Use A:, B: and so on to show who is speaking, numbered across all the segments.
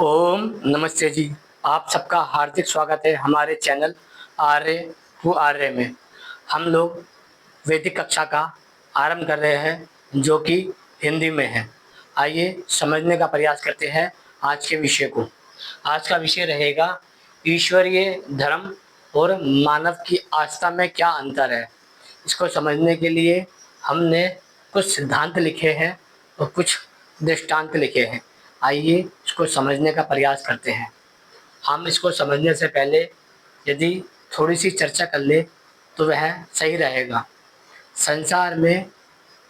A: ओम नमस्ते जी। आप सबका हार्दिक स्वागत है हमारे चैनल आर्य टू आर्य में। हम लोग वैदिक कक्षा का आरंभ कर रहे हैं जो कि हिंदी में है। आइए समझने का प्रयास करते हैं आज के विषय को। आज का विषय रहेगा ईश्वरीय धर्म और मानव की आस्था में क्या अंतर है। इसको समझने के लिए हमने कुछ सिद्धांत लिखे हैं और कुछ दृष्टांत लिखे हैं। आइए इसको समझने का प्रयास करते हैं। हम इसको समझने से पहले यदि थोड़ी सी चर्चा कर ले तो वह सही रहेगा। संसार में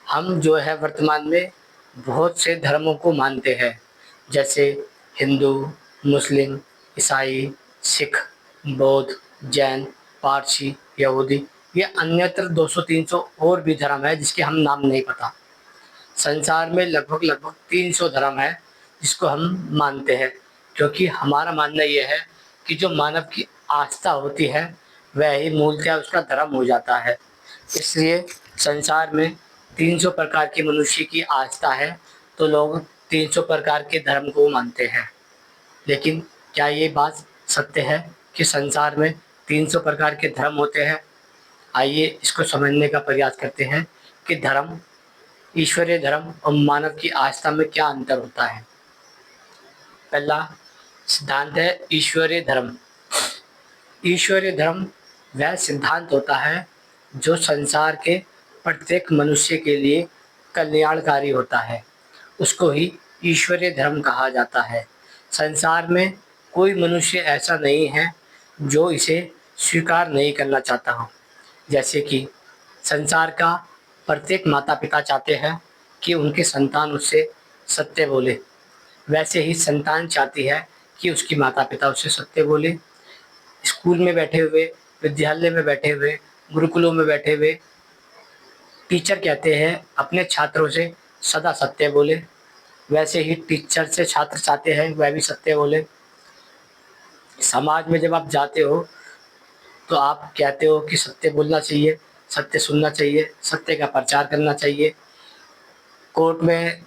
A: हम जो है वर्तमान में बहुत से धर्मों को मानते हैं, जैसे हिंदू, मुस्लिम, ईसाई, सिख, बौद्ध, जैन, पारसी, यहूदी, ये अन्यत्र 200-300 और भी धर्म है जिसके हम नाम नहीं पता। संसार में लगभग लगभग 300 धर्म है जिसको हम मानते हैं, क्योंकि हमारा मानना ये है कि जो मानव की आस्था होती है वह ही मूलतः उसका धर्म हो जाता है। इसलिए संसार में 300 प्रकार की मनुष्य की आस्था है, तो लोग 300 प्रकार के धर्म को मानते हैं। लेकिन क्या ये बात सत्य है कि संसार में 300 प्रकार के धर्म होते हैं? आइए इसको समझने का प्रयास करते हैं कि धर्म, ईश्वरीय धर्म और मानव की आस्था में क्या अंतर होता है। पहला सिद्धांत है ईश्वरीय धर्म। ईश्वरीय धर्म वह सिद्धांत होता है जो संसार के प्रत्येक मनुष्य के लिए कल्याणकारी होता है। उसको ही ईश्वरीय धर्म कहा जाता है। संसार में कोई मनुष्य ऐसा नहीं है जो इसे स्वीकार नहीं करना चाहता हो। जैसे कि संसार का प्रत्येक माता पिता चाहते हैं कि उनके संतान उससे सत्य बोले, वैसे ही संतान चाहती है कि उसकी माता पिता उससे सत्य बोले। स्कूल में बैठे हुए, विद्यालय में बैठे हुए, गुरुकुलों में बैठे हुए टीचर कहते हैं अपने छात्रों से सदा सत्य बोले, वैसे ही टीचर से छात्र चाहते हैं वह भी सत्य बोले। समाज में जब आप जाते हो तो आप कहते हो कि सत्य बोलना चाहिए, सत्य सुनना चाहिए, सत्य का प्रचार करना चाहिए। कोर्ट में,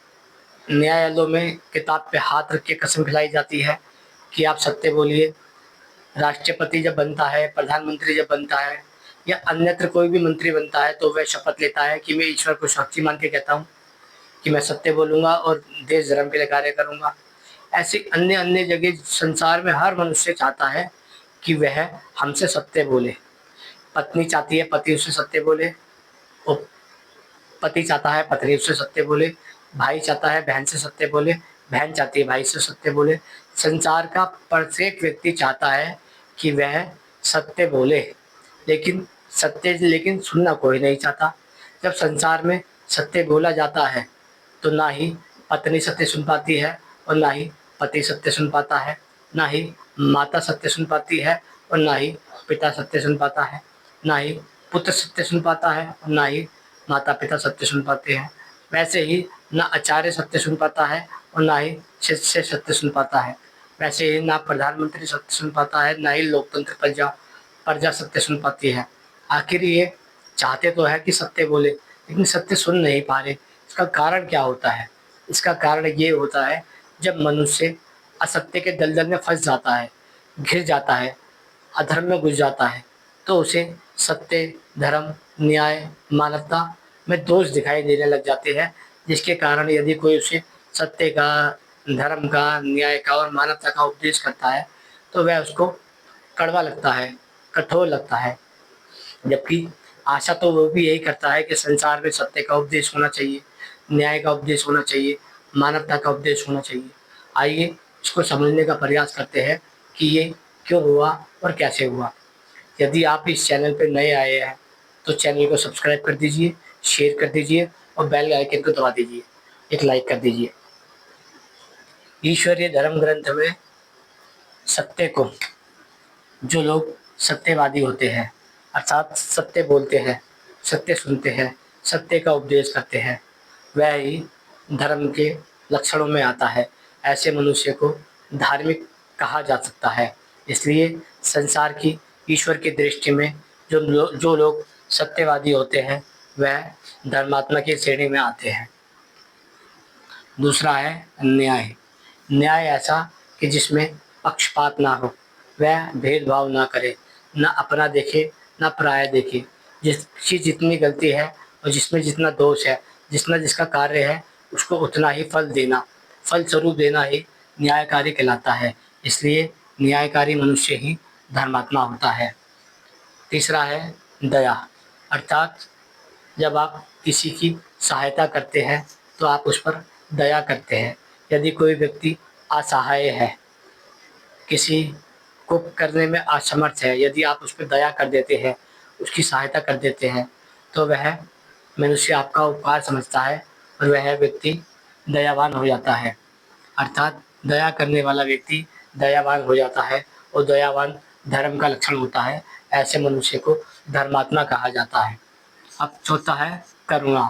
A: न्यायालयों में किताब पे हाथ रख के कसम खिलाई जाती है कि आप सत्य बोलिए। राष्ट्रपति जब बनता है, प्रधानमंत्री जब बनता है या अन्यत्र कोई भी मंत्री बनता है तो वह शपथ लेता है कि मैं ईश्वर को साक्षी मान के कहता हूँ कि मैं सत्य बोलूँगा और देश धर्म के लिए कार्य करूँगा। ऐसे अन्य अन्य जगह संसार में हर मनुष्य चाहता है कि वह हमसे सत्य बोले। पत्नी चाहती है पति उससे सत्य बोले, और पति चाहता है पत्नी उससे सत्य बोले, भाई चाहता है बहन से सत्य बोले, बहन चाहती है भाई से सत्य बोले। संसार का प्रत्येक व्यक्ति चाहता है कि वह सत्य बोले, लेकिन सुनना कोई नहीं चाहता। जब संसार में सत्य बोला जाता है तो ना ही पत्नी सत्य सुन पाती है और ना ही पति सत्य सुन पाता है, ना ही माता सत्य सुन पाती है और ना ही पिता सत्य सुन पाता है, ना ही पुत्र सत्य सुन पाता है और ना ही माता पिता सत्य सुन पाते हैं। वैसे ही ना आचार्य सत्य सुन पाता है और ना ही शिष्य सत्य सुन पाता है। वैसे ही ना प्रधानमंत्री सत्य सुन पाता है, ना ही लोकतंत्र प्रजा प्रजा सत्य सुन पाती है। आखिर ये चाहते तो है कि सत्य बोले, लेकिन सत्य सुन नहीं पा रहे। इसका कारण क्या होता है? इसका कारण ये होता है जब मनुष्य असत्य के दलदल में फंस जाता है, घिर जाता है, अधर्म में घुस जाता है, तो उसे सत्य, धर्म, न्याय, मानवता में दोष दिखाई देने लग जाते हैं, जिसके कारण यदि कोई उसे सत्य का, धर्म का, न्याय का और मानवता का उपदेश करता है तो वह उसको कड़वा लगता है, कठोर लगता है। जबकि आशा तो वो भी यही करता है कि संसार में सत्य का उपदेश होना चाहिए, न्याय का उपदेश होना चाहिए, मानवता का उपदेश होना चाहिए। आइए इसको समझने का प्रयास करते हैं कि ये क्यों हुआ और कैसे हुआ। यदि आप इस चैनल पर नए आए हैं तो चैनल को सब्सक्राइब कर दीजिए, शेयर कर दीजिए और बेल आइकन को दबा दीजिए, एक लाइक कर दीजिए। ईश्वरीय धर्म ग्रंथ में सत्य को, जो लोग सत्यवादी होते हैं अर्थात सत्य बोलते हैं, सत्य सुनते हैं, सत्य का उपदेश करते हैं, वह ही धर्म के लक्षणों में आता है। ऐसे मनुष्य को धार्मिक कहा जा सकता है। इसलिए संसार की ईश्वर की दृष्टि में जो लोग सत्यवादी होते हैं वह धर्मात्मा की श्रेणी में आते हैं। दूसरा है न्याय। न्याय ऐसा कि जिसमें पक्षपात ना हो, वह भेदभाव ना करे, ना अपना देखे ना पराया देखे। जिसकी जितनी गलती है और जिसमें जितना दोष है, जितना जिसका कार्य है, उसको उतना ही फल देना, फल स्वरूप देना ही न्यायकारी कहलाता है। इसलिए न्यायकारी मनुष्य ही धर्मात्मा होता है। तीसरा है दया, अर्थात जब आप किसी की सहायता करते हैं तो आप उस पर दया करते हैं। यदि कोई व्यक्ति असहाय है, किसी को करने में असमर्थ है, यदि आप उस पर दया कर देते हैं, उसकी सहायता कर देते हैं, तो वह मनुष्य आपका उपकार समझता है और वह व्यक्ति दयावान हो जाता है। अर्थात दया करने वाला व्यक्ति दयावान हो जाता है और दयावान धर्म का लक्षण होता है। ऐसे मनुष्य को धर्मात्मा कहा जाता है। अब चौथा है करुणा,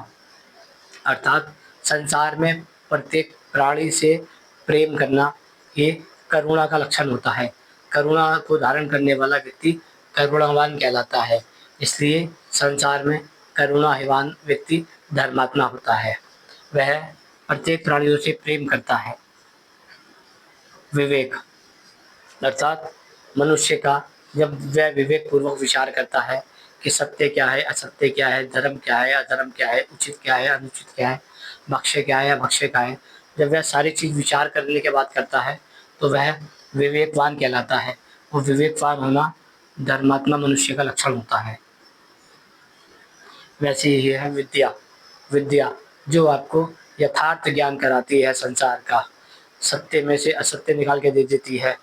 A: अर्थात संसार में प्रत्येक प्राणी से प्रेम करना, ये करुणा का लक्षण होता है। करुणा को धारण करने वाला व्यक्ति करुणावान कहलाता है। इसलिए संसार में करुणावान व्यक्ति धर्मात्मा होता है। वह प्रत्येक प्राणियों से प्रेम करता है। विवेक, अर्थात मनुष्य का जब वह विवेक पूर्वक विचार करता है कि सत्य क्या है, असत्य क्या है, धर्म क्या है, अधर्म क्या है, उचित क्या है, अनुचित क्या है, भक्ष्य क्या है, अभक्ष्य क्या है, जब वह सारी चीज़ विचार करने के बाद करता है तो वह विवेकवान कहलाता है। और विवेकवान होना धर्मात्मा मनुष्य का लक्षण होता है। वैसे ही है विद्या, विद्या जो आपको यथार्थ ज्ञान कराती है संसार का, सत्य में से असत्य निकाल के दे देती है,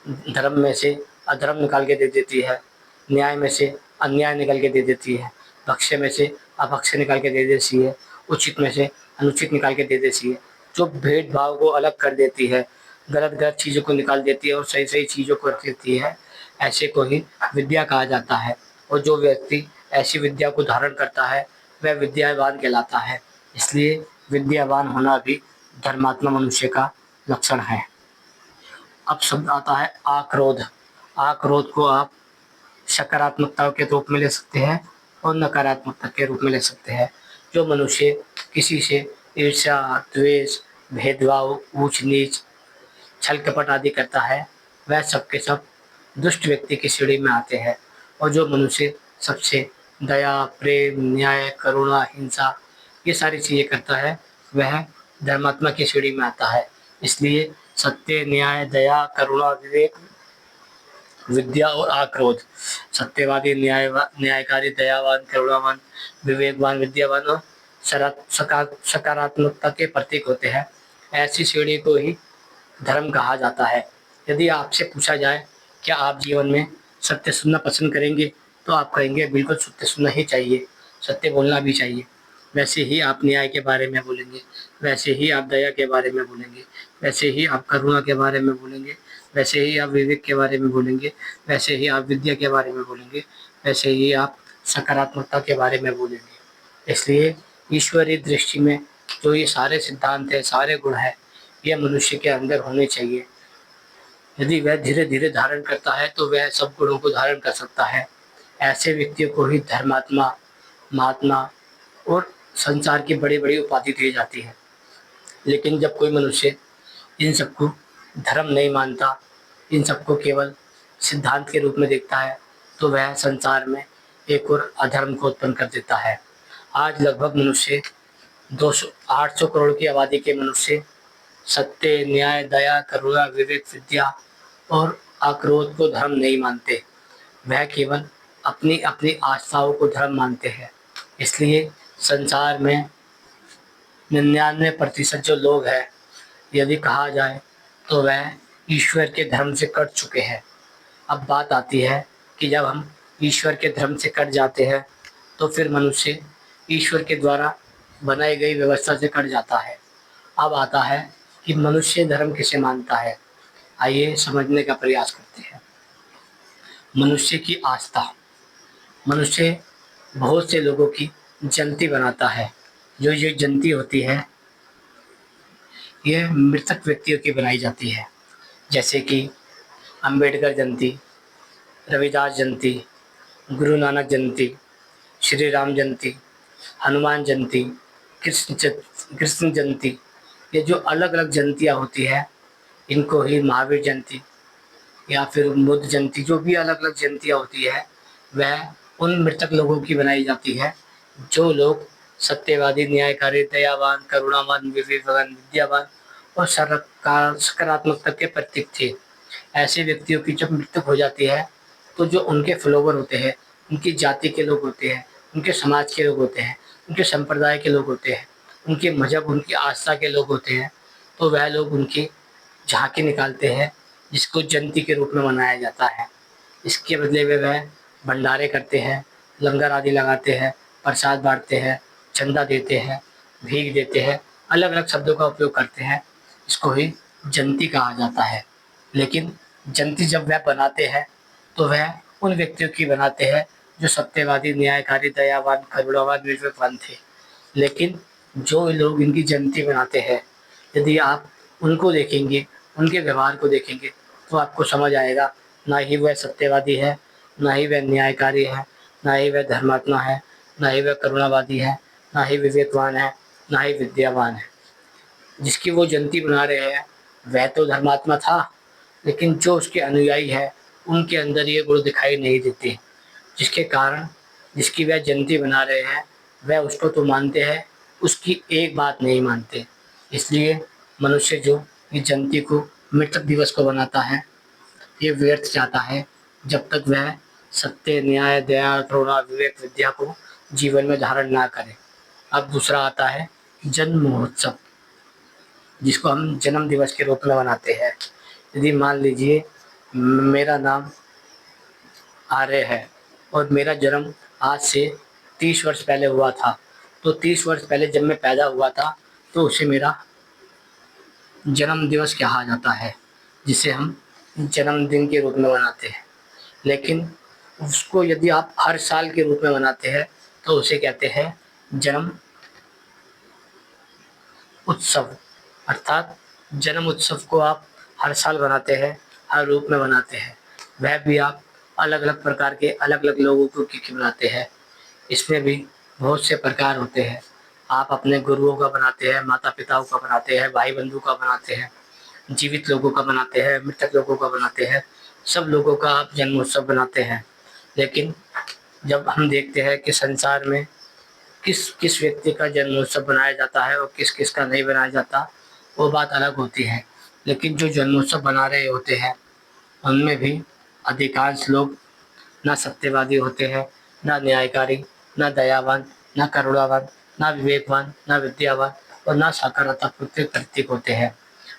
A: धर्म में से अधर्म निकाल के दे देती है, न्याय में से अन्याय निकाल के दे देती है, भक्ष्य में से अभक्ष्य निकाल के दे देती है, उचित में से अनुचित निकाल के दे देती है, जो भेदभाव को अलग कर देती है, गलत गलत चीज़ों को निकाल देती है और सही सही चीज़ों को रख देती है, ऐसे को ही विद्या कहा जाता है। और जो व्यक्ति ऐसी विद्या को धारण करता है वह विद्यावान कहलाता है। इसलिए विद्यावान होना भी धर्मात्मा मनुष्य का लक्षण है। अब शब्द आता है आक्रोध। आक्रोध को आप सकारात्मकता के रूप में ले सकते हैं और नकारात्मकता के रूप में ले सकते हैं। जो मनुष्य किसी से ईर्ष्या, द्वेष, भेदभाव, ऊंच नीच, छल कपट आदि करता है, वह सब के सब दुष्ट व्यक्ति की श्रेणी में आते हैं। और जो मनुष्य सबसे दया, प्रेम, न्याय, करुणा, हिंसा, ये सारी चीज़ें करता है, वह धर्मात्मा की श्रेणी में आता है। इसलिए सत्य, न्याय, दया, करुणा, विवेक, विद्या और आक्रोध सत्यवादी, न्यायकारी, दयावान, करुणावान, विवेकवान, विद्यावान और सकारात्मकता के प्रतीक होते हैं। ऐसी श्रेणी को ही धर्म कहा जाता है। यदि आपसे पूछा जाए क्या आप जीवन में सत्य सुनना पसंद करेंगे, तो आप कहेंगे बिल्कुल सत्य सुनना ही चाहिए, सत्य बोलना भी चाहिए। वैसे ही आप न्याय के बारे में बोलेंगे, वैसे ही आप दया के बारे में बोलेंगे, वैसे ही आप करुणा के बारे में बोलेंगे, वैसे ही आप विवेक के बारे में बोलेंगे, वैसे ही आप विद्या के बारे में बोलेंगे, वैसे ही आप सकारात्मकता के बारे में बोलेंगे। इसलिए ईश्वरीय दृष्टि में जो ये सारे सिद्धांत हैं, सारे गुण हैं, ये मनुष्य के अंदर होने चाहिए। यदि वह धीरे धीरे धारण करता है तो वह सब गुणों को धारण कर सकता है। ऐसे व्यक्तियों को ही धर्मात्मा, महात्मा और संसार की बड़ी बड़ी उपाधि दी जाती है। लेकिन जब कोई मनुष्य इन सबको धर्म नहीं मानता, इन सबको केवल सिद्धांत के रूप में देखता है, तो वह संसार में एक और अधर्म को उत्पन्न कर देता है। आज लगभग मनुष्य 800 करोड़ की आबादी के मनुष्य सत्य, न्याय, दया, करुणा, विवेक, विद्या और आक्रोध को धर्म नहीं मानते। वह केवल अपनी अपनी आस्थाओं को धर्म मानते हैं। इसलिए संसार में 99% जो लोग हैं, यदि कहा जाए तो वह ईश्वर के धर्म से कट चुके हैं। अब बात आती है कि जब हम ईश्वर के धर्म से कट जाते हैं तो फिर मनुष्य ईश्वर के द्वारा बनाई गई व्यवस्था से कट जाता है। अब आता है कि मनुष्य धर्म किसे मानता है। आइए समझने का प्रयास करते हैं। मनुष्य की आस्था, मनुष्य बहुत से लोगों की जयंती बनाता है। जो ये जयंती होती है, यह मृतक व्यक्तियों की बनाई जाती है, जैसे कि अंबेडकर जयंती, रविदास जयंती, गुरु नानक जयंती, श्री राम जयंती, हनुमान जयंती, कृष्ण जयंती। ये जो अलग अलग जयंतियाँ होती है, इनको ही महावीर जयंती या फिर बुद्ध जयंती, जो भी अलग अलग जयंतियाँ होती है, वह उन मृतक लोगों की बनाई जाती है जो लोग सत्यवादी, न्यायकारी, दयावान, करुणावान, विवेकवान, विद्यावान और सकारात्मकता के प्रतीक थे। ऐसे व्यक्तियों की जब मृत्यु हो जाती है, तो जो उनके फॉलोवर होते हैं, उनकी जाति के लोग होते हैं, उनके समाज के लोग होते हैं, उनके संप्रदाय के लोग होते हैं, उनके मजहब, उनकी आस्था के लोग होते हैं, तो वह लोग उनकी झांकी निकालते हैं, जिसको जयंती के रूप में मनाया जाता है। इसके बदले में वह भंडारे करते हैं, लंगर आदि लगाते हैं, प्रसाद बाँटते हैं, चंदा देते हैं, भीख देते हैं, अलग-अलग शब्दों का उपयोग करते हैं। इसको ही जयंती कहा जाता है। लेकिन जयंती जब वह बनाते हैं, तो वह उन व्यक्तियों की बनाते हैं जो सत्यवादी, न्यायकारी, दयावान, करुणावान, विवेकवान थे। लेकिन जो लोग इनकी जयंती मनाते हैं, यदि आप उनको देखेंगे, उनके व्यवहार को देखेंगे, तो आपको समझ आएगा, ना ही वह सत्यवादी है, ना ही वह न्यायकारी है, ना ही वह धर्मात्मा है, ना ही वह करुणावादी है, ना ही विवेकवान है, ना ही विद्यावान है। जिसकी वो जयंती मना रहे हैं, वह तो धर्मात्मा था, लेकिन जो उसके अनुयायी हैं, उनके अंदर ये गुण दिखाई नहीं देते। जिसके कारण जिसकी वह जयंती मना रहे हैं, वह उसको तो मानते हैं, उसकी एक बात नहीं मानते। इसलिए मनुष्य जो ये जयंती को, मृतक दिवस को मनाता है, ये व्यर्थ जाता है जब तक वह सत्य, न्याय, दया, करुणा, विवेक, विद्या को जीवन में धारण ना करे। अब दूसरा आता है जन्म महोत्सव, जिसको हम जन्म दिवस के रूप में मनाते हैं। यदि मान लीजिए मेरा नाम आर्य है और मेरा जन्म आज से 30 वर्ष पहले हुआ था, तो 30 वर्ष पहले जब मैं पैदा हुआ था, तो उसे मेरा जन्म दिवस कहा जाता है, जिसे हम जन्मदिन के रूप में मनाते हैं। लेकिन उसको यदि आप हर साल के रूप में मनाते हैं, तो उसे कहते हैं जन्म उत्सव। अर्थात जन्म उत्सव को आप हर साल मनाते हैं, हर रूप में मनाते हैं। वह भी आप अलग-अलग प्रकार के अलग-अलग लोगों को की मनाते हैं। इसमें भी बहुत से प्रकार होते हैं। आप अपने गुरुओं का बनाते हैं, माता-पिताओं का बनाते हैं, भाई-बंधु का बनाते हैं, जीवित लोगों का बनाते हैं, मृतक लोगों का बनाते हैं। सब लोगों का आप जन्मोत्सव बनाते हैं। लेकिन जब हम देखते हैं कि संसार में किस किस व्यक्ति का जन्मोत्सव बनाया जाता है और किस किस का नहीं बनाया जाता, वो बात अलग होती है। लेकिन जो जन्मोत्सव बना रहे होते हैं, उनमें भी अधिकांश लोग ना सत्यवादी होते हैं, ना न्यायकारी, ना दयावान, ना करुणावान, ना विवेकवान, ना विद्यावान और ना सकारात्मक के प्रतीक होते हैं।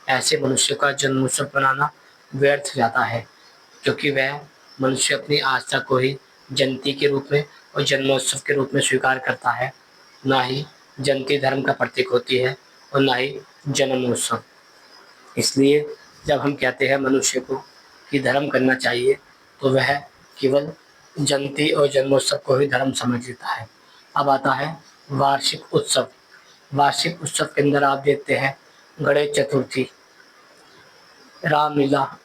A: ऐसे मनुष्य का जन्मोत्सव बनाना व्यर्थ जाता है, क्योंकि वह मनुष्य अपनी आस्था को ही जयंती के रूप में और जन्मोत्सव के रूप में स्वीकार करता है। ना ही जयंती धर्म का प्रतीक होती है और ना ही जन्मोत्सव। इसलिए जब हम कहते हैं मनुष्य को कि धर्म करना चाहिए, तो वह केवल जयंती और जन्मोत्सव को ही धर्म समझ लेता है। अब आता है वार्षिक उत्सव। वार्षिक उत्सव के अंदर आप देखते हैं गणेश चतुर्थी, रामलीला,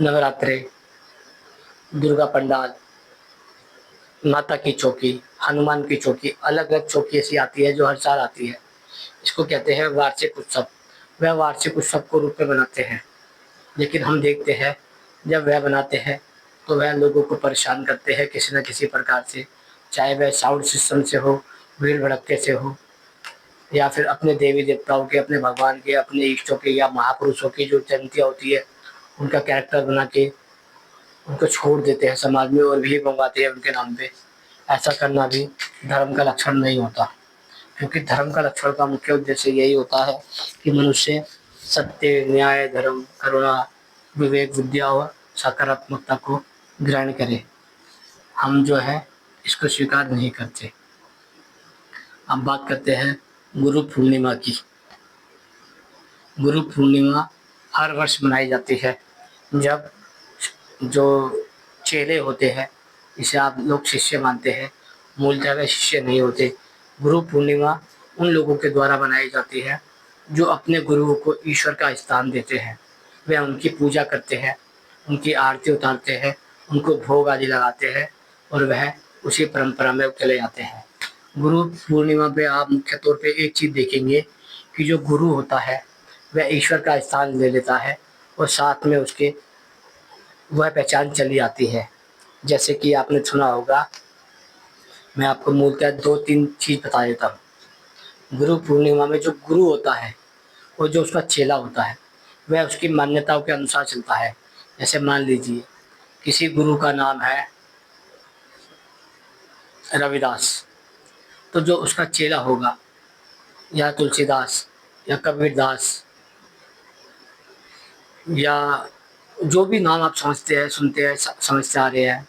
A: नवरात्रे, दुर्गा पंडाल, माता की चौकी, हनुमान की चौकी, अलग-अलग चौकी ऐसी आती है जो हर साल आती है। इसको कहते हैं वार्षिक उत्सव। वह वार्षिक उत्सव को रूप में बनाते हैं। लेकिन हम देखते हैं जब वह बनाते हैं, तो वह लोगों को परेशान करते हैं किसी न किसी प्रकार से, चाहे वह साउंड सिस्टम से हो, भीड़ भड़क्के से हो, या फिर अपने देवी देवताओं के, अपने भगवान के, अपने इष्टों के या महापुरुषों की जो जयंतियाँ होती है, उनका कैरेक्टर बना के उनको छोड़ देते हैं समाज में और भीड़ मंगवाते हैं उनके नाम पे। ऐसा करना भी धर्म का लक्षण नहीं होता, क्योंकि धर्म का लक्षण का मुख्य उद्देश्य यही होता है कि मनुष्य सत्य, न्याय, धर्म, करुणा, विवेक, विद्या और सकारात्मकता को ग्रहण करे। हम जो है इसको स्वीकार नहीं करते। अब बात करते हैं गुरु पूर्णिमा की। गुरु पूर्णिमा हर वर्ष मनाई जाती है, जब जो चेले होते हैं, इसे आप लोग शिष्य मानते हैं, मूलतः वे शिष्य नहीं होते। गुरु पूर्णिमा उन लोगों के द्वारा बनाई जाती है जो अपने गुरुओं को ईश्वर का स्थान देते हैं। वे उनकी पूजा करते हैं, उनकी आरती उतारते हैं, उनको भोग आदि लगाते हैं और वह उसी परंपरा में चले जाते हैं। गुरु पूर्णिमा पे आप मुख्य तौर पे एक चीज़ देखेंगे कि जो गुरु होता है, वह ईश्वर का स्थान ले लेता है और साथ में उसके वह पहचान चली आती है। जैसे कि आपने सुना होगा, मैं आपको मूलतः 2-3 चीज़ बता देता हूँ। गुरु पूर्णिमा में जो गुरु होता है और जो उसका चेला होता है, वह उसकी मान्यताओं के अनुसार चलता है। जैसे मान लीजिए किसी गुरु का नाम है रविदास, तो जो उसका चेला होगा, या तुलसीदास, या कबीरदास, या जो भी नाम आप समझते हैं, सुनते हैं, समझते आ रहे हैं,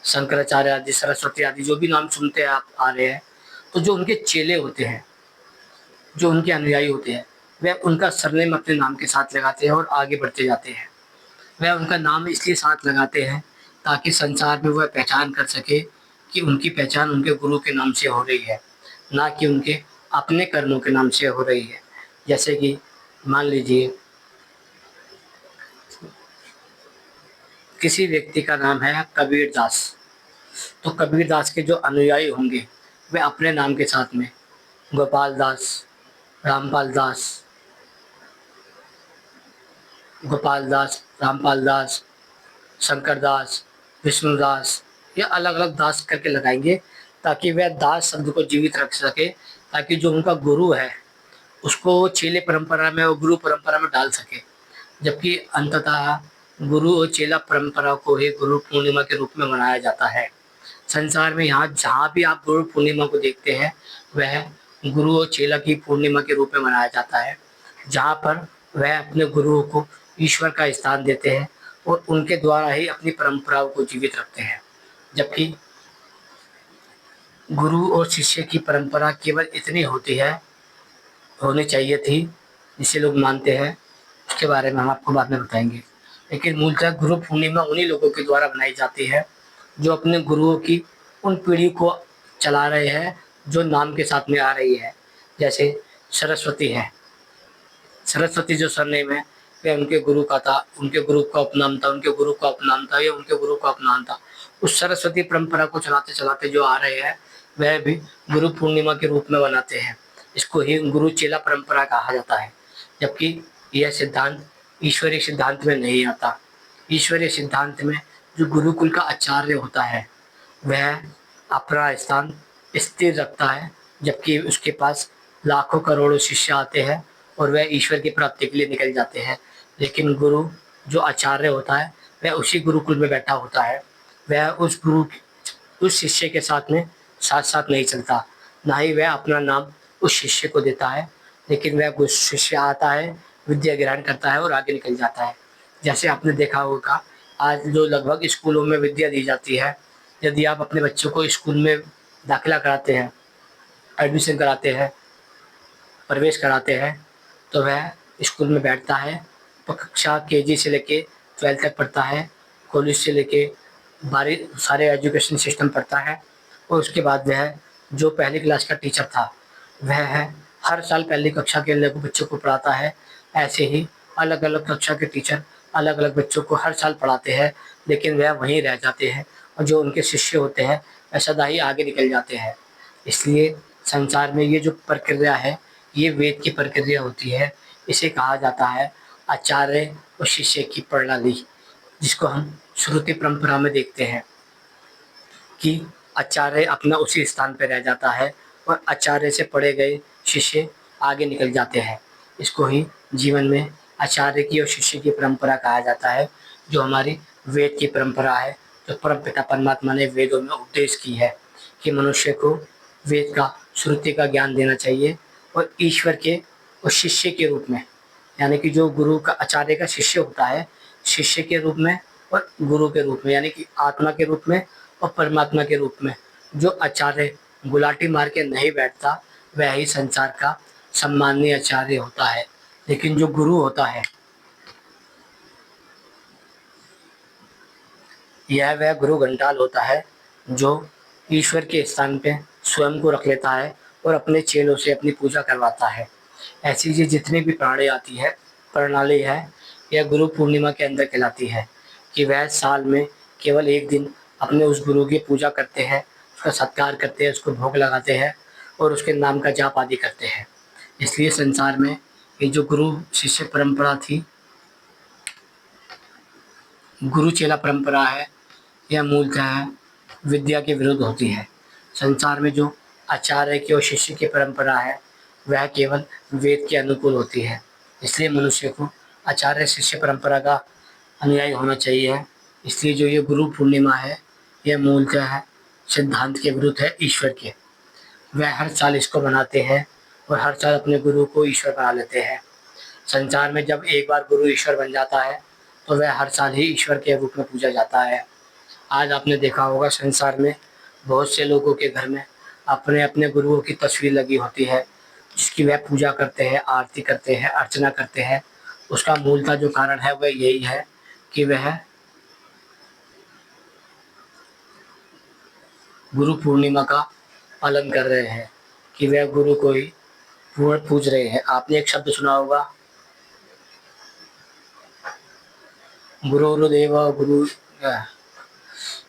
A: शंकराचार्य आदि, सरस्वती आदि, जो भी नाम सुनते हैं आप आ रहे हैं, तो जो उनके चेले होते हैं, जो उनके अनुयायी होते हैं, वह उनका सरनेम अपने नाम के साथ लगाते हैं और आगे बढ़ते जाते हैं। वह उनका नाम इसलिए साथ लगाते हैं ताकि संसार में वह पहचान कर सके कि उनकी पहचान उनके गुरु के नाम से हो रही है, ना कि उनके अपने कर्मों के नाम से हो रही है। जैसे कि मान लीजिए किसी व्यक्ति का नाम है कबीरदास, तो कबीरदास के जो अनुयायी होंगे वे अपने नाम के साथ में गोपाल दास, रामपाल दास, रामपाल दास, शंकर दास, विष्णु दास, या अलग अलग दास करके लगाएंगे ताकि वह दास शब्द को जीवित रख सके, ताकि जो उनका गुरु है उसको चेले परंपरा में और गुरु परंपरा में डाल सके। जबकि अंततः गुरु और चेला परंपरा को ही गुरु पूर्णिमा के रूप में मनाया जाता है। संसार में यहाँ जहाँ भी आप गुरु पूर्णिमा को देखते हैं, वह गुरु और चेला की पूर्णिमा के रूप में मनाया जाता है, जहाँ पर वह अपने गुरुओं को ईश्वर का स्थान देते हैं और उनके द्वारा ही अपनी परंपराओं को जीवित रखते हैं। जबकि गुरु और शिष्य की परंपरा केवल इतनी होनी चाहिए थी, जिसे लोग मानते हैं, उसके बारे में हम आपको बाद में बताएंगे। लेकिन मूलतः गुरु पूर्णिमा उन्हीं लोगों के द्वारा बनाई जाती है जो अपने गुरुओं की उन पीढ़ी को चला रहे हैं जो नाम के साथ में आ रही है। जैसे सरस्वती है, सरस्वती जो सरनेम है वह उनके गुरु का था, उनके गुरु का उपनाम था, उनके गुरु का उपनाम था, या उनके गुरु का उपनाम था। उस सरस्वती परंपरा को चलाते चलाते जो आ रहे हैं वह भी गुरु पूर्णिमा के रूप में मनाते हैं। इसको ही गुरु चेला परंपरा कहा जाता है। जबकि यह सिद्धांत ईश्वरीय सिद्धांत में नहीं आता। ईश्वरीय सिद्धांत में जो गुरुकुल का आचार्य होता है वह अपना स्थान स्थिर रखता है, जबकि उसके पास लाखों करोड़ों शिष्य आते हैं और वह ईश्वर की प्राप्ति के लिए निकल जाते हैं। लेकिन गुरु जो आचार्य होता है वह उसी गुरुकुल में बैठा होता है। वह उस शिष्य के साथ में साथ साथ नहीं चलता, ना ही वह अपना नाम उस शिष्य को देता है, लेकिन वह कुछ शिष्य आता है, विद्या ग्रहण करता है और आगे निकल जाता है। जैसे आपने देखा होगा आज जो लगभग स्कूलों में विद्या दी जाती है, यदि आप अपने बच्चों को स्कूल में दाखिला कराते हैं, एडमिशन कराते हैं, प्रवेश कराते हैं, तो वह स्कूल में बैठता है, कक्षा केजी से लेके 12 तक पढ़ता है, कॉलेज से लेके 12 सारे एजुकेशन सिस्टम पढ़ता है, और उसके बाद वह जो पहली क्लास का टीचर था वह है हर साल पहली कक्षा के लोग बच्चों को पढ़ाता है। ऐसे ही अलग अलग कक्षा के टीचर अलग अलग बच्चों को हर साल पढ़ाते हैं, लेकिन वह वहीं रह जाते हैं और जो उनके शिष्य होते हैं वह सदा ही आगे निकल जाते हैं। इसलिए संसार में ये जो प्रक्रिया है ये वेद की प्रक्रिया होती है। इसे कहा जाता है आचार्य और शिष्य की प्रणाली, जिसको हम श्रुति परंपरा में देखते हैं कि आचार्य अपना उसी स्थान पर रह जाता है और आचार्य से पढ़े गए शिष्य आगे निकल जाते हैं। इसको ही जीवन में आचार्य की और शिष्य की परंपरा कहा जाता है, जो हमारी वेद की परंपरा है, जो परमपिता परमात्मा ने वेदों में उपदेश की है कि मनुष्य को वेद का श्रुति का ज्ञान देना चाहिए और ईश्वर के और शिष्य के रूप में, यानी कि जो गुरु का आचार्य का शिष्य होता है, शिष्य के रूप में और गुरु के रूप में, यानी कि आत्मा के रूप में और परमात्मा के रूप में। जो आचार्य गुलाटी मार के नहीं बैठता वह ही संसार का सम्माननीय आचार्य होता है। लेकिन जो गुरु होता है यह वह गुरु घंटाल होता है जो ईश्वर के स्थान पे स्वयं को रख लेता है और अपने चेलों से अपनी पूजा करवाता है। ऐसी ये जितनी भी प्रणाली है यह गुरु पूर्णिमा के अंदर कहलाती है कि वह साल में केवल एक दिन अपने उस गुरु की पूजा करते हैं, उसका सत्कार करते हैं, उसको भोग लगाते हैं और उसके नाम का जाप आदि करते हैं। इसलिए संसार में ये जो गुरु शिष्य परंपरा थी, गुरु चेला परंपरा है, यह मूलतः विद्या के विरुद्ध होती है। संसार में जो आचार्य की और शिष्य की परंपरा है वह केवल वेद के अनुकूल होती है। इसलिए मनुष्य को आचार्य शिष्य परंपरा का अनुयायी होना चाहिए। इसलिए जो ये गुरु पूर्णिमा है यह मूलतः सिद्धांत के विरुद्ध है, ईश्वर के। वह हर साल इसको मनाते हैं और हर साल अपने गुरु को ईश्वर बना लेते हैं। संसार में जब एक बार गुरु ईश्वर बन जाता है तो वह हर साल ही ईश्वर के रूप में पूजा जाता है। आज आपने देखा होगा संसार में बहुत से लोगों के घर में अपने अपने गुरुओं की तस्वीर लगी होती है, जिसकी वह पूजा करते हैं, आरती करते हैं, अर्चना करते हैं। उसका मूलतः जो कारण है वह यही है कि वह गुरु पूर्णिमा का पालन कर रहे हैं, कि वह गुरु को ही पूर्ण पूज रहे हैं। आपने एक शब्द सुना होगा, गुरुर्देव गुरु,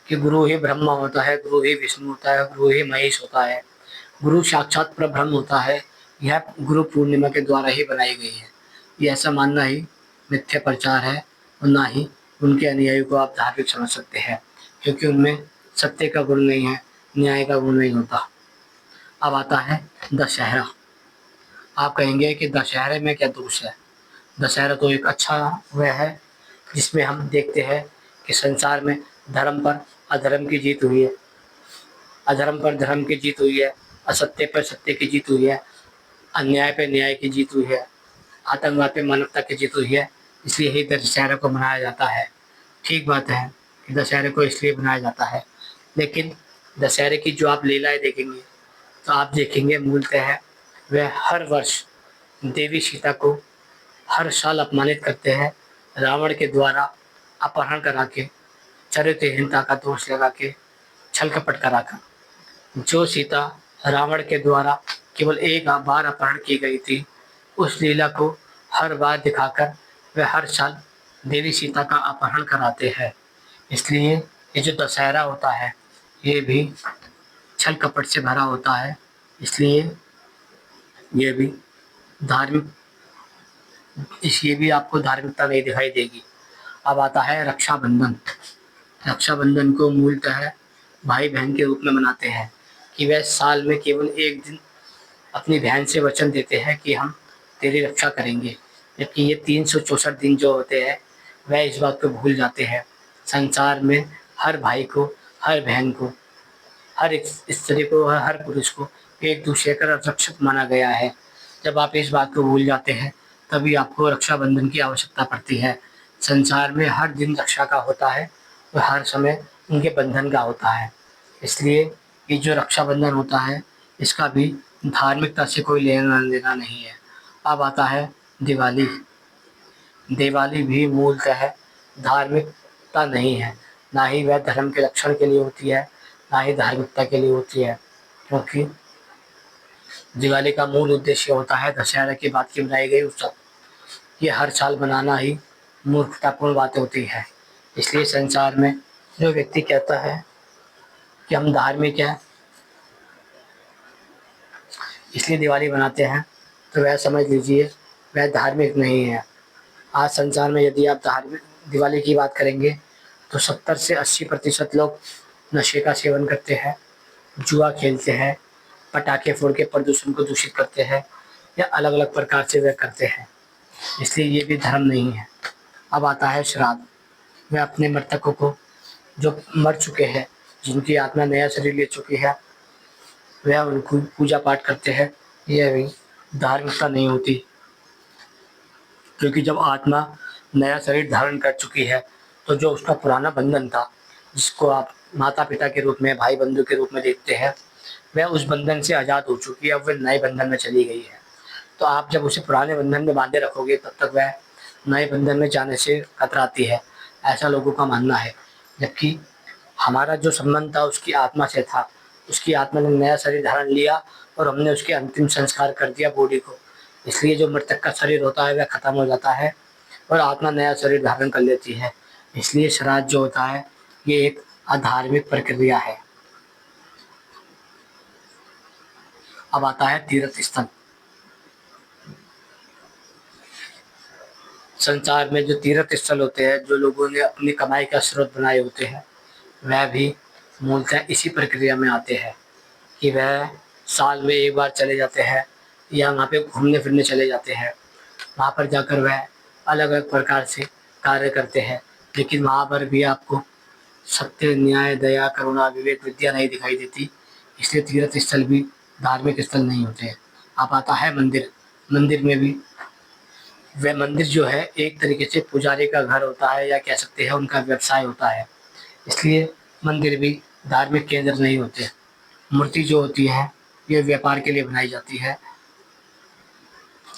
A: कि गुरु ही ब्रह्मा होता है, गुरु ही विष्णु होता है, गुरु ही महेश होता है, गुरु साक्षात परब्रह्म होता है। यह गुरु पूर्णिमा के द्वारा ही बनाई गई है। ये ऐसा मानना ही मिथ्या प्रचार है और ना ही उनके अनुयायियों को आप धार्मिक समझ सकते हैं, क्योंकि उनमें सत्य का गुण नहीं है, न्याय का गुण नहीं होता। अब आता है दशहरा। आप कहेंगे कि दशहरे में क्या दोष है? दशहरा तो एक अच्छा वह है जिसमें हम देखते हैं कि संसार में धर्म पर अधर्म की जीत हुई है, अधर्म पर धर्म की जीत हुई है, असत्य पर सत्य की जीत हुई है, अन्याय पे न्याय की जीत हुई है, आतंकवाद पे मानवता की जीत हुई है। इसलिए ही दशहरे को मनाया जाता है। ठीक बात है कि दशहरे को इसलिए मनाया जाता है, लेकिन दशहरे की जो आप लीलाएं देखेंगे तो आप देखेंगे मूलतः वह हर वर्ष देवी सीता को हर साल अपमानित करते हैं, रावण के द्वारा अपहरण करा के, चरित्रहीनता का दोष लगा के, छल कपट करा कर। जो सीता रावण के द्वारा केवल एक बार अपहरण की गई थी, उस लीला को हर बार दिखाकर वे हर साल देवी सीता का अपहरण कराते हैं। इसलिए ये जो दशहरा होता है ये भी छल कपट से भरा होता है। इसलिए ये भी धार्मिक, इसलिए भी आपको धार्मिकता नहीं दिखाई देगी। अब आता है रक्षाबंधन। रक्षाबंधन को मूलतः भाई बहन के रूप में मनाते हैं, कि वह साल में केवल एक दिन अपनी बहन से वचन देते हैं कि हम तेरी रक्षा करेंगे, जबकि ये 364 दिन जो होते हैं वह इस बात को भूल जाते हैं। संसार में हर भाई को, हर बहन को, हर एक स्त्री को, हर पुरुष को एक दूसरे का रक्षक माना गया है। जब आप इस बात को भूल जाते हैं तभी आपको रक्षाबंधन की आवश्यकता पड़ती है। संसार में हर दिन रक्षा का होता है और हर समय उनके बंधन का होता है। इसलिए ये जो रक्षाबंधन होता है इसका भी धार्मिकता से कोई लेना देना नहीं है। अब आता है दिवाली। दिवाली भी मूलतः धार्मिकता नहीं है, ना ही वह धर्म के रक्षण के लिए होती है, ना ही धार्मिकता के लिए होती है, क्योंकि दिवाली का मूल उद्देश्य होता है दशहरा की बात की बनाई गई उत्सव। ये हर साल बनाना ही मूर्खतापूर्ण बात होती है। इसलिए संसार में जो व्यक्ति कहता है कि हम धार्मिक हैं इसलिए दिवाली मनाते हैं, तो वह समझ लीजिए वह धार्मिक नहीं है। आज संसार में यदि आप धार्मिक दिवाली की बात करेंगे तो 70 से 80% लोग नशे का सेवन करते हैं, जुआ खेलते हैं, पटाखे फोड़ के प्रदूषण को दूषित करते हैं, या अलग अलग प्रकार से वह करते हैं। इसलिए ये भी धर्म नहीं है। अब आता है श्राद्ध। वह अपने मृतकों को, जो मर चुके हैं, जिनकी आत्मा नया शरीर ले चुकी है, वह उनको पूजा पाठ करते हैं। यह भी धार्मिकता नहीं होती, क्योंकि जब आत्मा नया शरीर धारण कर चुकी है तो जो उसका पुराना बंधन था, जिसको आप माता पिता के रूप में, भाई बंधु के रूप में देखते हैं, वह उस बंधन से आज़ाद हो चुकी है, अब वह नए बंधन में चली गई है। तो आप जब उसे पुराने बंधन में बांधे रखोगे तब तक वह नए बंधन में जाने से कतराती है, ऐसा लोगों का मानना है। जबकि हमारा जो संबंध था उसकी आत्मा से था, उसकी आत्मा ने नया शरीर धारण लिया और हमने उसके अंतिम संस्कार कर दिया बॉडी को। इसलिए जो मृतक का शरीर होता है वह खत्म हो जाता है और आत्मा नया शरीर धारण कर लेती है। इसलिए श्राद्ध जो होता है ये एक अधार्मिक प्रक्रिया है। अब आता है तीर्थ स्थल। संसार में जो तीर्थ स्थल होते हैं, जो लोगों ने अपनी कमाई का स्रोत बनाए होते हैं, वह भी मूलतः इसी प्रक्रिया में आते हैं कि वह साल में एक बार चले जाते हैं या वहाँ पे घूमने फिरने चले जाते हैं। वहाँ पर जाकर वह अलग अलग प्रकार से कार्य करते हैं, लेकिन वहाँ पर भी आपको सत्य, न्याय, दया, करुणा, विवेक, विद्या नहीं दिखाई देती। इसलिए तीर्थ स्थल भी धार्मिक स्थल नहीं होते हैं। अब आता है मंदिर। मंदिर में भी वह मंदिर जो है एक तरीके से पुजारी का घर होता है, या कह सकते हैं उनका व्यवसाय होता है। इसलिए मंदिर भी धार्मिक केंद्र नहीं होते। मूर्ति जो होती है ये व्यापार के लिए बनाई जाती है।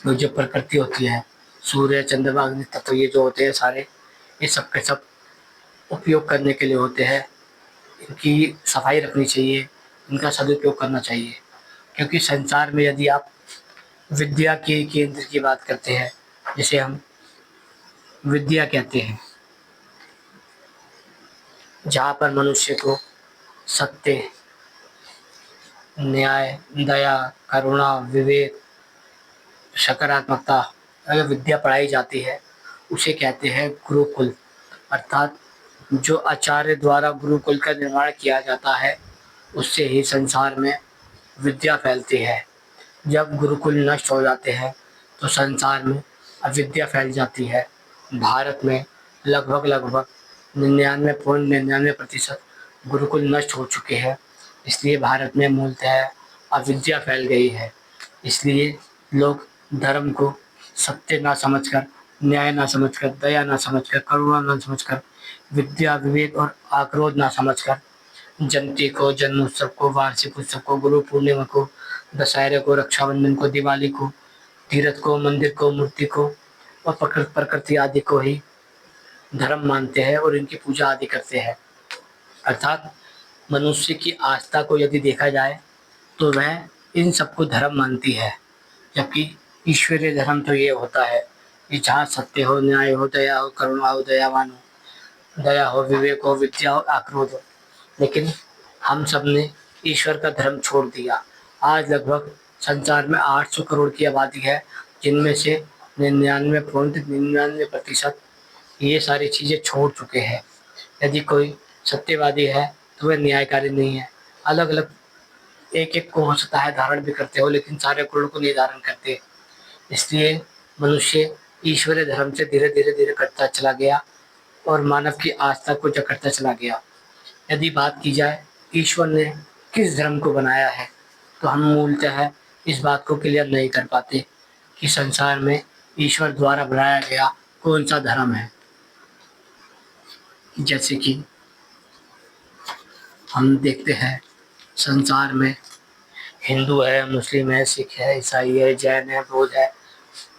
A: और जो प्रकृति होती है, सूर्य, चंद्रमा, अग्नि तत्व, ये जो होते हैं सारे, ये सब के सब उपयोग करने के लिए होते हैं। इनकी सफाई रखनी चाहिए, इनका सदुपयोग करना चाहिए। क्योंकि संसार में यदि आप विद्या के केंद्र की बात करते हैं, जिसे हम विद्या कहते हैं, जहाँ पर मनुष्य को सत्य, न्याय, दया, करुणा, विवेक, सकारात्मकता, अगर विद्या पढ़ाई जाती है, उसे कहते हैं गुरुकुल। अर्थात जो आचार्य द्वारा गुरुकुल का निर्माण किया जाता है, उससे ही संसार में विद्या फैलती है। जब गुरुकुल नष्ट हो जाते हैं तो संसार में अविद्या फैल जाती है। भारत में लगभग लगभग 99.99% गुरुकुल नष्ट हो चुके हैं। इसलिए भारत में मूलतः अविद्या फैल गई है। इसलिए लोग धर्म को सत्य ना समझकर, न्याय ना समझकर, दया ना समझकर, करुणा ना समझकर, विद्या, विवेक और आक्रोध ना समझकर जयंती को, जन्मोत्सव को, वार्षिक उत्सव को, गुरु पूर्णिमा को, दशहरे को, रक्षाबंधन को, दिवाली को, तीर्थ को, मंदिर को, मूर्ति को और प्रकृति आदि को ही धर्म मानते हैं और इनकी पूजा आदि करते हैं। अर्थात मनुष्य की आस्था को यदि देखा जाए तो वह इन सबको धर्म मानती है। जबकि ईश्वरीय धर्म तो ये होता है कि जहाँ सत्य हो, न्याय हो, दया हो, करुणा हो, दयावान हो, दया हो, विवेक हो, विद्या हो, आक्रोध हो। लेकिन हम सब ने ईश्वर का धर्म छोड़ दिया। आज लगभग संसार में 800 करोड़ की आबादी है, जिनमें से 99.99% ये सारी चीज़ें छोड़ चुके हैं। यदि कोई सत्यवादी है तो वह न्यायकारी नहीं है। अलग अलग एक एक को हो सकता है धारण भी करते हो, लेकिन सारे गुण को नहीं धारण करते। इसलिए मनुष्य ईश्वरीय धर्म से धीरे धीरे धीरे कटता चला गया और मानव की आस्था को जकड़ता चला गया। यदि बात की जाए ईश्वर ने किस धर्म को बनाया है, तो हम मूलतः इस बात को क्लियर नहीं कर पाते कि संसार में ईश्वर द्वारा बनाया गया कौन सा धर्म है। जैसे कि हम देखते हैं संसार में हिंदू है, मुस्लिम है, सिख है, ईसाई है, जैन है, बौद्ध है,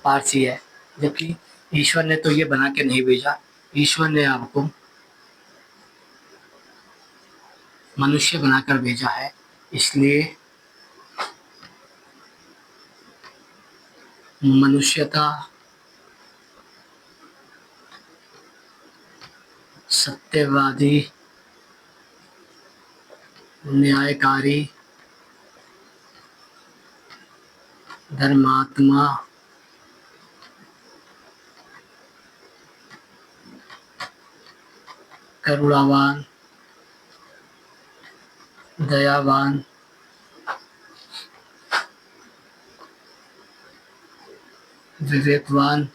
A: पारसी है। जबकि ईश्वर ने तो ये बना के नहीं भेजा। ईश्वर ने आपको मनुष्य बनाकर भेजा है। इसलिए मनुष्यता, सत्यवादी, न्यायकारी, धर्मात्मा, करुणावान, दयावान, विवेकवान,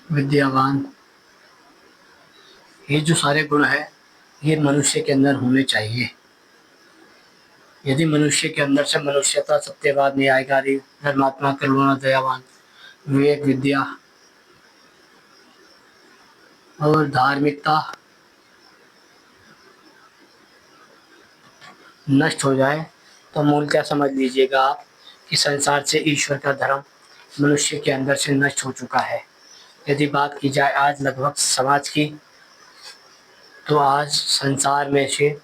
A: विद्यावान, ये जो सारे गुण हैं ये मनुष्य के अंदर होने चाहिए। यदि मनुष्य के अंदर से मनुष्यता, सत्यवाद, न्यायकारी, धर्मात्मा, करुणा, दयावान, विवेक, विद्या और धार्मिकता नष्ट हो जाए तो मूलतः समझ लीजिएगा आप कि संसार से ईश्वर का धर्म मनुष्य के अंदर से नष्ट हो चुका है। यदि बात की जाए आज लगभग समाज की, तो आज संसार में से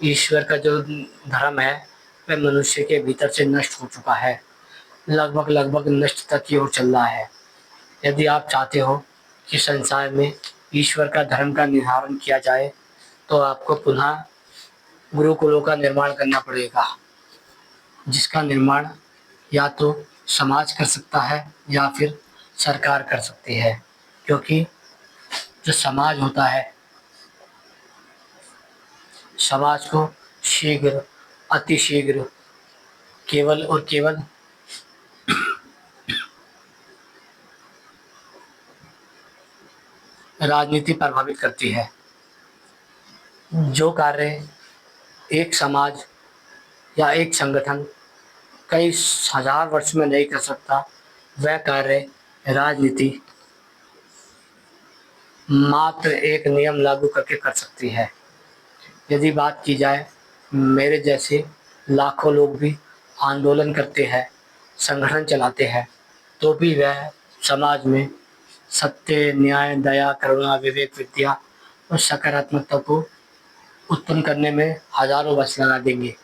A: ईश्वर का जो धर्म है वह मनुष्य के भीतर से नष्ट हो चुका है। लगभग लगभग नष्टता की ओर चल रहा है। यदि आप चाहते हो कि संसार में ईश्वर का धर्म का निर्धारण किया जाए तो आपको पुनः गुरुकुलों का निर्माण करना पड़ेगा, जिसका निर्माण या तो समाज कर सकता है या फिर सरकार कर सकती है, क्योंकि जो समाज होता है, समाज को शीघ्र, अतिशीघ्र, केवल और केवल राजनीति प्रभावित करती है। जो कार्य एक समाज या एक संगठन कई हजार वर्ष में नहीं कर सकता, वह कार्य राजनीति मात्र एक नियम लागू करके कर सकती है। यदि बात की जाए, मेरे जैसे लाखों लोग भी आंदोलन करते हैं, संगठन चलाते हैं, तो भी वह समाज में सत्य, न्याय, दया, करुणा, विवेक, विद्या और सकारात्मकता को उत्पन्न करने में हजारों वर्ष लगा देंगे।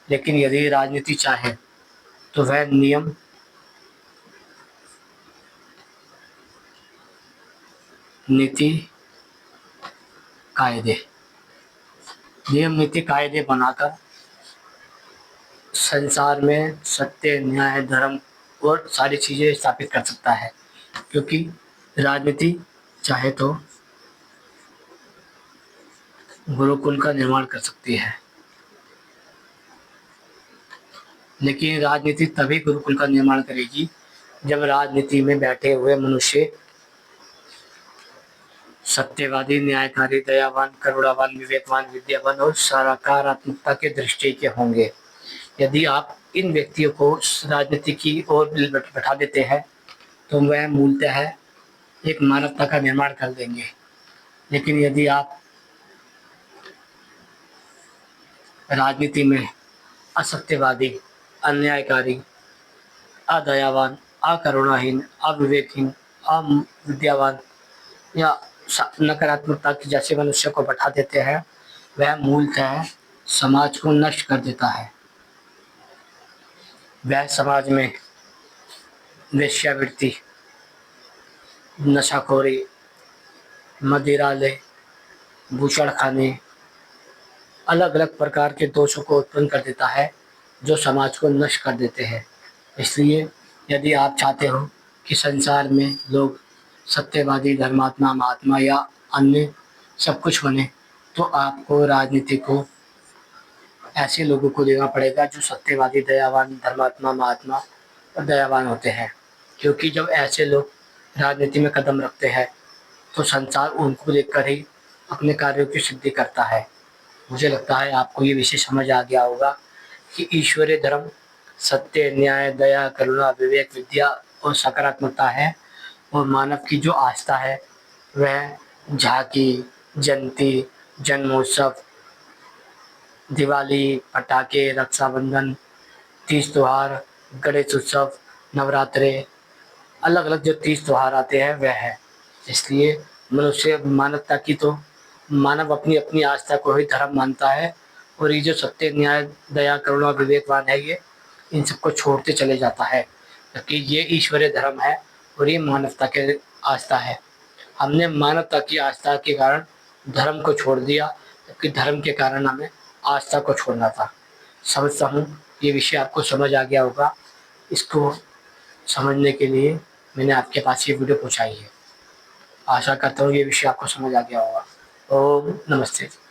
A: लेकिन यदि राजनीति चाहे तो वह नियम, नीति, कायदे, नियम, नीति, कायदे बनाकर संसार में सत्य, न्याय, धर्म और सारी चीज़ें स्थापित कर सकता है। क्योंकि राजनीति चाहे तो गुरुकुल का निर्माण कर सकती है, लेकिन राजनीति तभी गुरुकुल का निर्माण करेगी जब राजनीति में बैठे हुए मनुष्य सत्यवादी, न्यायकारी, दयावान, करुणावान, विवेकवान, विद्यावान और सकारात्मकता के दृष्टि के होंगे। यदि आप इन व्यक्तियों को राजनीति की ओर बैठा देते हैं तो वह मूलतः एक मानवता का निर्माण कर देंगे। लेकिन यदि आप राजनीति में असत्यवादी, अन्यायकारी, अदयावान, अकरुणाहीन, अविवेकहीन, अविद्यावान या नकारात्मकता की जैसे मनुष्य को बैठा देते हैं, वह मूलतः समाज को नष्ट कर देता है। वह समाज में वेश्यावृत्ति, नशाखोरी, मदिरालय, बूचड़खाने, अलग अलग प्रकार के दोषों को उत्पन्न कर देता है जो समाज को नष्ट कर देते हैं। इसलिए यदि आप चाहते हो कि संसार में लोग सत्यवादी, धर्मात्मा, महात्मा या अन्य सब कुछ बने, तो आपको राजनीति को ऐसे लोगों को देना पड़ेगा जो सत्यवादी, दयावान, धर्मात्मा, महात्मा और दयावान होते हैं। क्योंकि जब ऐसे लोग राजनीति में कदम रखते हैं तो संसार उनको देखकर ही अपने कार्यों की सिद्धि करता है। मुझे लगता है आपको ये विषय समझ आ गया होगा कि ईश्वरीय धर्म सत्य, न्याय, दया, करुणा, विवेक, विद्या और सकारात्मकता है, और मानव की जो आस्था है वह झांकी, जयंती, जन्मोत्सव, दिवाली, पटाखे, रक्षाबंधन, तीज त्योहार, गणेश उत्सव, नवरात्रे, अलग अलग जो तीज त्योहार आते हैं वह है। इसलिए मनुष्य मानवता की तो मानव अपनी अपनी आस्था को ही धर्म मानता है, और ये जो सत्य, न्याय, दया, करुणा, विवेकवान है, ये इन सबको छोड़ते चले जाता है, क्योंकि ये ईश्वरीय धर्म है और ये मानवता के आस्था है। हमने मानवता की आस्था के कारण धर्म को छोड़ दिया, जबकि धर्म के कारण हमें आस्था को छोड़ना था। समझता हूँ ये विषय आपको समझ आ गया होगा। इसको समझने के लिए मैंने आपके पास ये वीडियो पहुँचाई है। आशा करता हूँ ये विषय आपको समझ आ गया होगा। ओम नमस्ते।